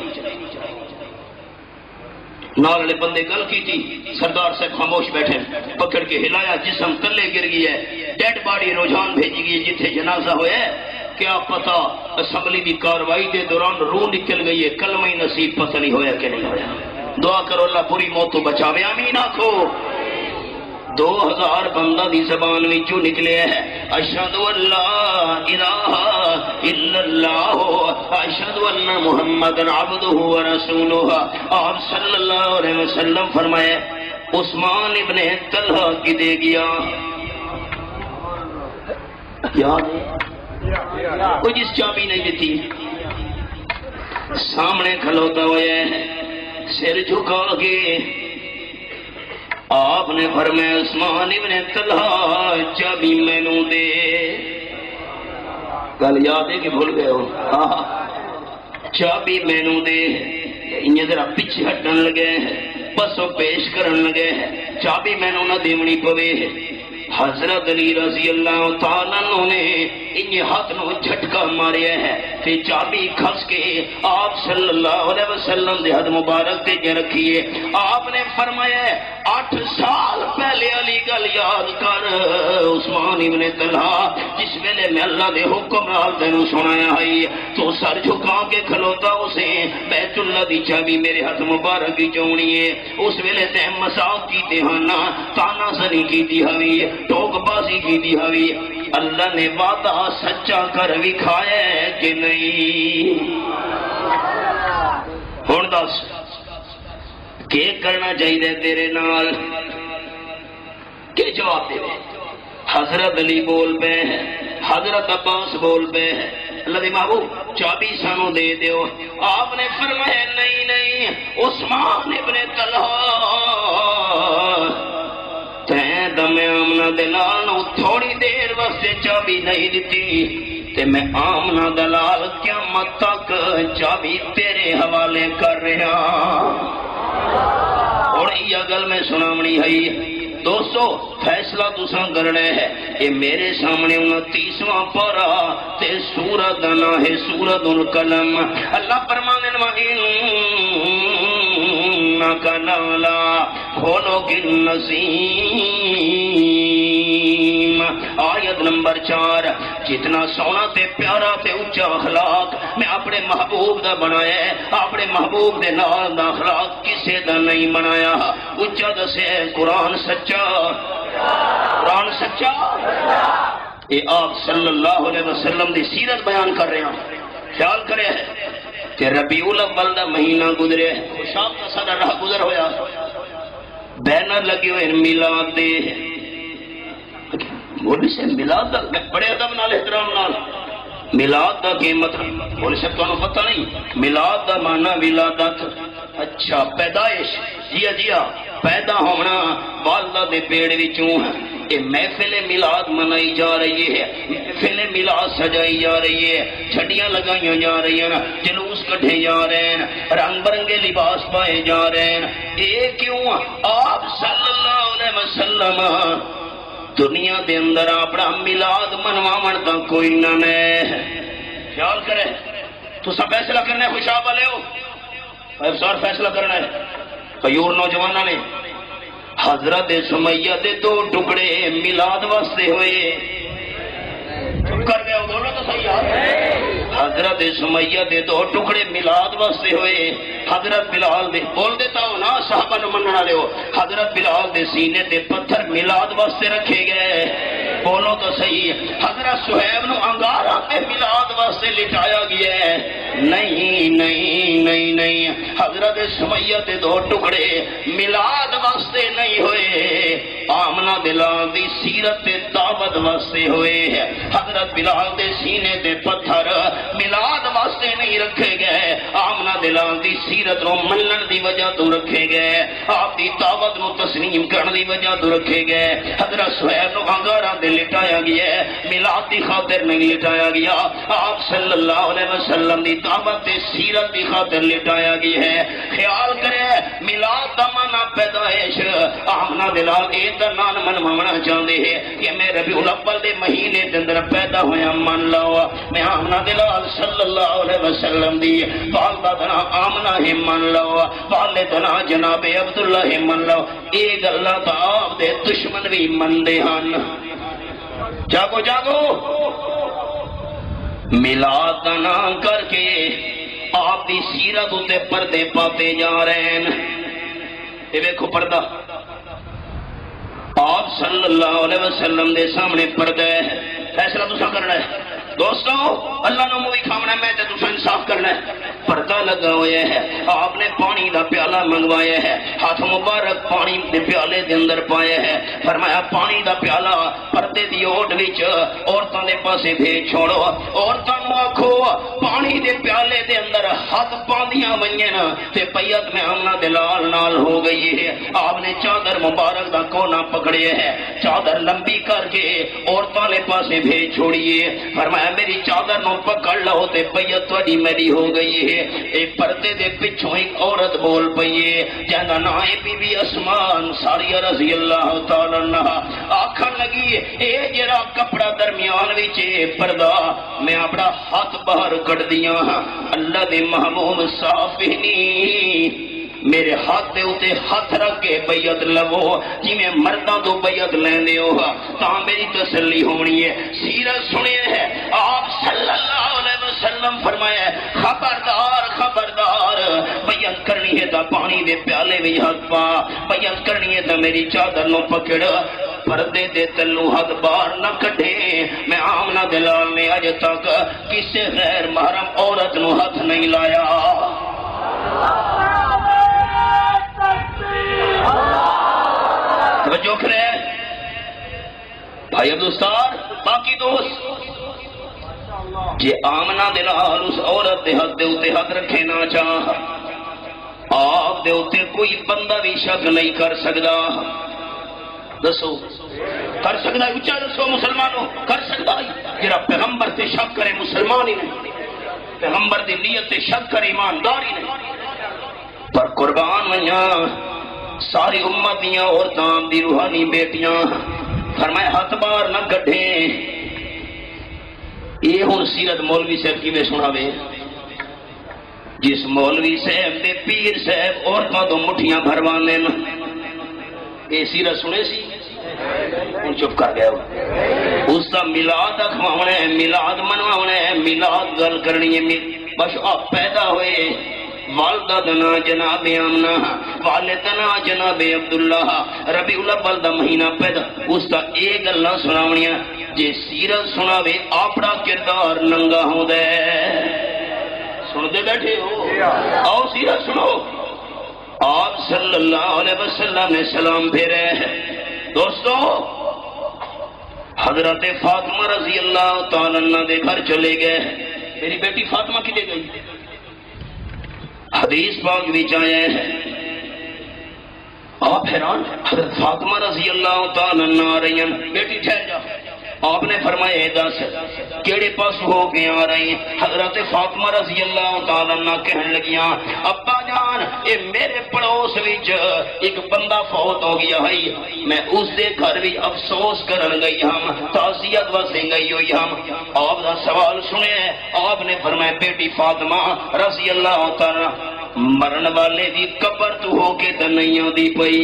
نال والے بندے گل کی تھی سردار صاحب خاموش بیٹھے پکڑ کے ہلایا جسم تلے گر گئی ہے ڈیڈ باڈی رجحان بھیجی گئی جتھے جنازہ ہوئے کیا پتا اسمبلی دی کاروائی دے دوران روح نکل گئی ہے کلمہ نصیب پتہ نہیں ہویا کہ نہیں ہویا دعا کرو اللہ پوری موت تو بچاوے آمین آکھو 2000 بندہ دی زبان وچوں نکلے ہے اشہد اللہ الہ الا اللہ اشہد ان محمد عبدہ ورسولہ. آپ صلی اللہ علیہ وسلم فرمائے عثمان ابن طلحہ کی دے گیا یاد ہے کوئی جس چابی نہیں دیتی سامنے کھلوتا ہوا ہے سر جھکا کے آپ نے فرمایا عثمان ابن طلحہ چابی مینوں دے. گل یاد ہے کہ بھول گئے ہو؟ چابی مینوں دے. انہیں ذرا پیچھے ہٹن لگے بسوں پیش کرن لگے چابی مینوں نہ دیونی پوے. حضرت علی رضی اللہ تعالیٰ عنہ نے انہیں ہاتھ نو جھٹکا ماریا ہے پھر چابی کھس کے آپ صلی اللہ علیہ وسلم دے ہاتھ مبارک تے جے رکھیے. آپ نے فرمایا 8 سال پہلے علی گل یاد کر عثمان ابن طلحہ جس ویلے میں اللہ دے حکم نال تینوں سنایا ہے تو سر جھکا کے کھلوتا اسے بیت اللہ دی چابی میرے ہاتھ مبارک کی چونی ہے. اس ویلے تے مذاق کیتے ہاں تانا زنی کیتی ہوئی ٹوک بازی کیتی ہوئی. اللہ نے وعدہ سچا کر وکھایا کہ نہیں؟ ہن دس کہ کرنا چاہیے تیرے نال کہ جواب دے. حضرت علی بول پے حضرت عباس بول پے اللہ دی محبوب چابی سانو دے دیو. آپ نے فرمایا نہیں نہیں عثمان ابن طلحہ تیں دم آمنہ دلال تھوڑی دیر واسطے چابی نہیں دیتی تے میں آمنہ دلال قیامت تک چابی تیرے حوالے کر رہا. اور یہ گل میں سنامنی ہے دوستو فیصلہ تساں کرنا ہے. یہ میرے سامنے 29واں پارہ تے سورۃ نہ ہے سورۃ القلم. اللہ فرمانے کا نالا کھولو گن نسیم آیت نمبر 4. جتنا سونا تے پیارا تے اونچا اخلاق میں اپنے محبوب دا بنایا ہے اپنے محبوب دے نال دا اخلاق کسے دا نہیں بنایا. اونچا دسے قرآن سچا قرآن سچا. یہ آپ صلی اللہ علیہ وسلم دی سیرت بیان کر رہے ہیں. خیال کرے کہ ربیع الاول دا مہینہ گزرے خوشاب کا سارا راہ گزر ہویا بینر لگے ہوئے میلاد دے بولی سے میلاد دا بڑے ادب نال احترام نال میلاد دا کی مطلب بولی سے تو پتہ نہیں میلاد دا معنی ولادت اچھا پیدائش جیا جیا پیدا ہونا والدہ دے پیڑ وچوں. یہ محفل میلاد منائی جا رہی ہے محفل میلاد سجائی جا رہی ہے چھڑیاں لگائیاں جا رہی ہیں جلوس کٹھے جا رہے ہیں رنگ برنگے لباس پائے جا رہے ہیں. یہ کیوں؟ آپ صلی اللہ علیہ وسلم دنیا دے اندر اپنا میلاد منواون دا کوئی نہ ہے. خیال کرے تو سب فیصلہ کرنا ہے خوشاب والے ہو افسار فیصلہ کرنا ہے. کئی اور نوجوانوں نے حضرت سمیہ دے 2 ٹکڑے میلاد واسطے ہوئے کر گئے بولو تو صحیح ہے. حضرت سمیہ دے 2 ٹکڑے میلاد واسطے ہوئے. حضرت بلال دے بول دیتا ہو نا صحابہ نو منن والے ہو حضرت بلال دے سینے تے پتھر میلاد واسطے رکھے گئے بولو تو صحیح. حضرت صہیب نو انگارا تے میلاد واسطے لٹایا گیا ہے. نہیں نہیں نہیں نہیں حضرت سمیہ دے 2 ٹکڑے میلاد واسطے نہیں ہوئے آمنہ بلال دی سیرت تے دعوت واسطے ہوئے. حضرت بلال دے سینے تے پتھر میلاد واسطے نہیں رکھے گئے آمنہ بلال دی سیرت نو منن دی وجہ تو رکھے گئے آپ دی دعوت نو تسلیم کرنے دی وجہ تو رکھے گئے. حضرت صہیب نو انگاراں دے لٹایا گیا ہے میلاد دی خاطر نہیں لٹایا گیا آپ صلی اللہ علیہ وسلم دی دعوت تے سیرت دی خاطر لٹایا گیا ہے. خیال کرے میلاد دا معنی پیدائش آمنہ بلال اے دا نام منوانا چاہتے ہیں کہ میں ربیع الاول دے مہینے دے اندر پیدا ہویا من لو میں آمنہ بلال صلی اللہ علیہ وسلم دی والدہ دا نام آمنہ ہی من لو والد دا نام جناب عبداللہ ہی من لو. اے گلاں تا آپ دے دشمن بھی من دے ہن. جاگو جاگو میلاد دا نام کر کے آپ دی سیرت تے پردے پاتے جا رہے ہیں. یہ دیکھو پردہ آپ صلی اللہ علیہ وسلم دے سامنے پردہ ہے، فیصلہ تسا کرنا ہے دوستو، اللہ نے موی کھامنا میں تے تسا انصاف کرنا ہے۔ پردہ لگا ہوا ہے، آپ نے پانی دا پیالہ منگوایا ہے، ہاتھ مبارک پانی دے پیالے دے اندر پایا ہے، فرمایا پانی دا پیالہ پردے دی اوٹ وچ عورتاں دے پاسے بھیج چھوڑو، عورتاں نوں آکھو پانی دے پیالے دے اندر ہاتھ پاندیاں وئیں تے پیت میں آمنہ دے لال نال ہو گئی ہے۔ آپ نے چادر مبارک دا کونا پکڑے ہے، چادر لمبی کر کے عورتاں دے پاسے بھیج چھوڑیے، فرمایا میری چادر نو پکڑ لو تے پیت تہاڈی میری ہو گئی ہے۔ ایک پردے دے پچھوں ایک عورت بول پئی ہے جہاں نام ہے بی بی اسماء انصاریہ رضی اللہ تعالی عنہا، آکھن لگی اے جڑا کپڑا درمیان وچ پردہ میں اپنا ہاتھ باہر کڈ دیاں، اللہ دے محبوب صافی میرے ہاتھ دے اتے ہاتھ رکھ کے بیعت لو جی میں مردہ تو بیعت لیندے ہو تاں میری تسلی ہونی ہے۔ سیرت سنیے ہے آپ صلی اللہ علیہ وسلم فرمایا خبردار خبردار، بیعت کرنی ہے تا پانی دے پیالے بھی ہاتھ پا، بیعت کرنی ہے تا میری چادر نو پکڑ، پردے دے تلو ہاتھ باہر نہ کٹے۔ میں آمنہ دلال نے اج تک کسی غیر محرم عورت نو ہاتھ نہیں لایا۔ توجہ کرے بھائی عبدالستار، باقی دوست جی آمنہ دلال اس عورت دے حد دے اتے حد رکھے نہ چاہ، آپ دے اتے کوئی بندہ بھی شک نہیں کر سکتا، دسو کر سکتا ہے؟ اچھا دسو مسلمانوں، کر سکتا ہے؟ جرا پیغمبر تے شک کرے مسلمان ہی نہیں، پیغمبر دی نیت تے شک کرے ایماندار ہی نہیں۔ پر قربان ویاں ساری امت دیاں عورتاں دی روحانی بیٹیاں، فرمایا ہاتھ باہر نہ کڈھیں۔ یہ ہن سیرت مولوی صاحب کی میں سناوے، جس مولوی صاحب دے پیر صاحب عورتاں تو مٹھیاں بھروانے نا، یہ سیرت سنے سی ہن چپ کر گیا اس کا میلاد اخواونا ہے، میلاد منواونا ہے، میلاد گل کرنی ہے، بس آپ پیدا ہوئے والدہ دنا جناب آمنہ، والدنا جناب عبداللہ، ربیع الاول دا مہینہ پیدا، اس کا ایک گلاں سناونیاں جے سیرت سناوے اپنا کردار ننگا ہوں دے۔ سن دے بیٹھے ہو؟ آؤ سیرت سنو۔ آپ صلی اللہ علیہ وسلم نے سلام پھیرے، دوستو حضرت فاطمہ رضی اللہ تعالیٰ عنہ دے گھر چلے گئے۔ میری بیٹی فاطمہ کدے گئی؟ حدیث پاک بھی چاہے ہیں، آپ حیران، حضرت فاطمہ رضی اللہ تعالیٰ عنہ آ رہی ہیں، بیٹی ٹھہر جا۔ آپ نے فرمایا دس کیڑے پاس ہو کے آ رہی ہیں؟ حضرت فاطمہ رضی اللہ تعالیٰ عنہ کہنے لگیاں ابا جان اے میرے پڑوس وچ ایک بندہ فوت ہو گیا ہے، میں اس دے گھر بھی افسوس کرن گئی ہم، تعزیت واسطے گئی ہوئی ہم۔ آپ دا سوال سنے، آپ نے فرمایا بیٹی فاطمہ رضی اللہ تعالیٰ مرن والے دی قبر تو ہو کے تو نہیں آندی پئی،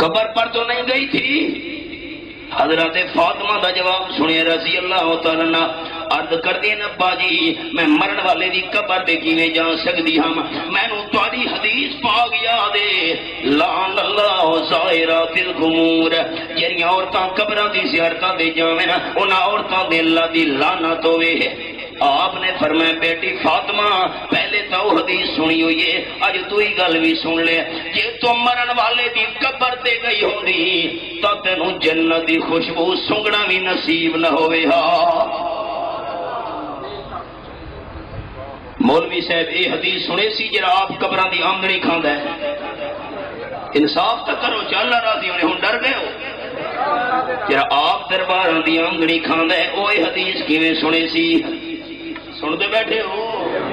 قبر پر تو نہیں گئی تھی۔ حضرت فاطمہ دا جواب سنے رضی اللہ تعالیٰ عنہ، عرض کر دیں ابا جی میں مرن والے دی قبر دے کیویں جا سکتی ہم، میں نو تہاڈی حدیث پاک یاد ہے لعن اللہ زائرات القبور، جڑیاں عورتاں قبراں دی زیارتاں دے جاویں نا انہاں عورتاں دے اللہ دی لعنت ہوے۔ آپ نے فرمایا بیٹی فاطمہ پہلے تو حدیث سنی ہوئی ہے، اج تو ہی گل بھی سن لے، جے تو مرن والے دی قبر تے گئی ہوندی تو تینوں جنت دی خوشبو سنگنا بھی نصیب نہ ہوئے۔ ہاں مولوی صاحب یہ حدیث سنے سی جرا آپ قبراں دی آمدنی کھاندا ہے، انصاف تک کرو چل راضی ہونے، ہن ڈر گئے ہو؟ جرا آپ درباراں دی آمدنی کھاندا ہے وہ حدیث کیویں سنے سی؟ سن دے بیٹھے ہو؟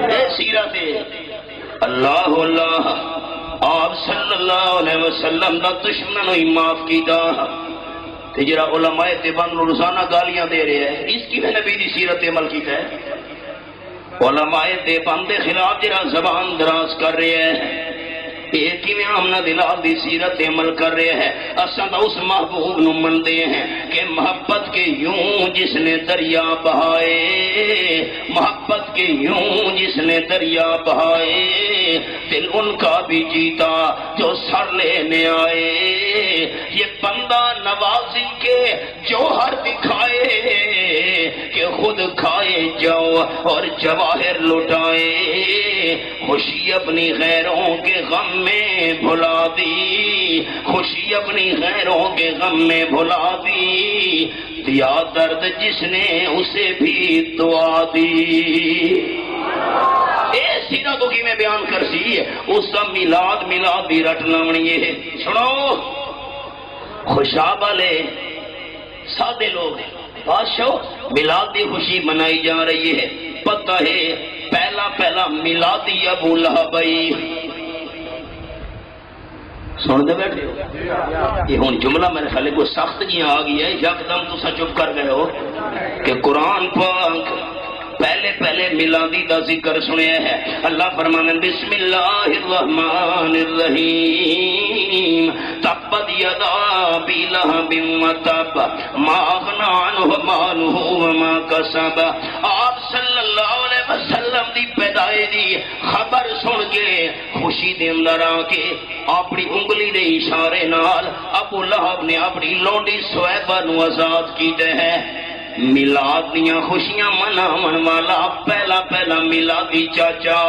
اے سیرت اللہ اللہ، آپ صلی اللہ علیہ وسلم دا دشمنوں ہی معاف کیتا تے جڑا علماء دیوبند روزانہ گالیاں دے رہے ہیں، اس کی میں نبی دی سیرت عمل کیتا ہے؟ علماء دیوبند دے خلاف جڑا زبان دراز کر رہے ہیں، ایک ہی میں آمنہ دلال دی سیرت عمل کر رہے ہیں، اساں دا اس محبوب نو مندے ہیں کہ محبت کے یوں جس نے دریا بہائے، محبت کے یوں جس نے دریا بہائے، دل ان کا بھی جیتا جو سر لینے آئے. یہ بندہ نوازی کے جوہر دکھائے کہ خود کھائے جاؤ اور جواہر لٹائے. خوشی اپنی غیروں کے غم میں بھلا دی, خوشی اپنی غیروں کے غم میں بھلا دی, دیا درد جس نے اسے بھی دعا دی. سیرت کی میں بیان کر سی اس کا میلاد بھی رٹ لمنی ہے. سنو, خوشاب والے سادے لوگ ہیں, بادشاہ میلاد کی خوشی منائی جا رہی ہے. پتہ ہے پہلا میلادی ابو لہب بھائی سن دے بیٹھے ہو. یہ ہوں جملہ میرے خیال کو سخت جی آ گئی ہے, یکدم تسا چپ کر گئے ہو کہ قرآن پاک پہلے میلادی دا ذکر سنیا ہے. اللہ فرمانے بسم اللہ الرحمن الرحیم تبت یدا ابی لہب وتب ما اغنی عنہ مالہ وما کسب. آپ صلی اللہ علیہ وسلم دی پیدائش دی خبر سن کے خوشی دے اندر آ کے اپنی انگلی دے اشارے نال ابو لہب نے اپنی لونڈی سویبہ نو آزاد کیتے ہیں. میلاد دیاں خوشیاں مناون والا پہلا میلادی چاچا